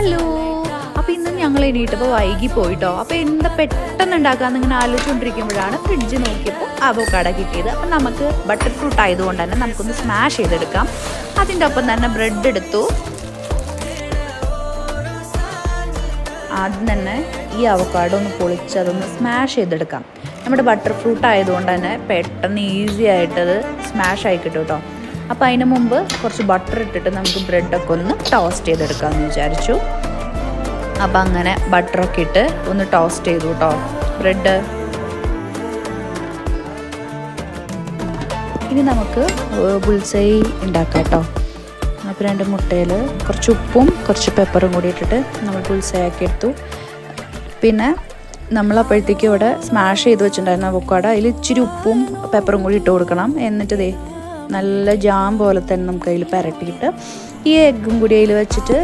Hello. അപ്പോൾ ഇന്ന് ഞങ്ങൾ എണീറ്റപ്പോൾ വൈകി പോയിട്ടോ. അപ്പോൾ എന്താ പെട്ടെന്ന് ഉണ്ടാക്കാമെന്ന് ഇങ്ങനെ ആലോചിച്ചുകൊണ്ടിരിക്കുമ്പോഴാണ് ഫ്രിഡ്ജ് നോക്കിയപ്പോൾ അവോക്കാഡോ കിട്ടിയത്. അപ്പം നമുക്ക് ബട്ടർ ഫ്രൂട്ട് ആയതുകൊണ്ട് തന്നെ നമുക്കൊന്ന് സ്മാഷ് ചെയ്തെടുക്കാം. അതിൻ്റെ ഒപ്പം തന്നെ ബ്രെഡ് എടുത്തു. ആദ്യം തന്നെ ഈ അവോക്കാഡോ ഒന്ന് പൊളിച്ച് അതൊന്ന് സ്മാഷ് ചെയ്തെടുക്കാം. നമ്മുടെ ബട്ടർ ഫ്രൂട്ട് ആയതുകൊണ്ട് തന്നെ പെട്ടെന്ന് ഈസി ആയിട്ടത് സ്മാഷ് ആയി കിട്ടും കേട്ടോ. അപ്പോൾ അതിന് മുമ്പ് കുറച്ച് ബട്ടർ ഇട്ടിട്ട് നമുക്ക് ബ്രെഡൊക്കെ ഒന്ന് ടോസ്റ്റ് ചെയ്തെടുക്കാമെന്ന് വിചാരിച്ചു. അപ്പം അങ്ങനെ ബട്ടറൊക്കെ ഇട്ട് ഒന്ന് ടോസ്റ്റ് ചെയ്തു കേട്ടോ ബ്രെഡ്. ഇനി നമുക്ക് ബുൾസൈ ഉണ്ടാക്കാം കേട്ടോ. അപ്പോൾ 2 മുട്ടയിൽ കുറച്ച് ഉപ്പും കുറച്ച് പെപ്പറും കൂടി ഇട്ടിട്ട് നമ്മൾ ബുൾസൈ ആക്കി എടുത്തു. പിന്നെ നമ്മളപ്പോഴത്തേക്കും ഇവിടെ സ്മാഷ് ചെയ്ത് വെച്ചിട്ടുണ്ടായിരുന്ന അവോക്കാഡോ അതിൽ ഇച്ചിരി ഉപ്പും പെപ്പറും കൂടി ഇട്ട് കൊടുക്കണം. എന്നിട്ട് നല്ല ജാം പോലെ തന്നെ നമുക്ക് അതിൽ പുരട്ടിയിട്ട് ഈ എഗ്ഗും കൂടി അതിൽ വെച്ചിട്ട്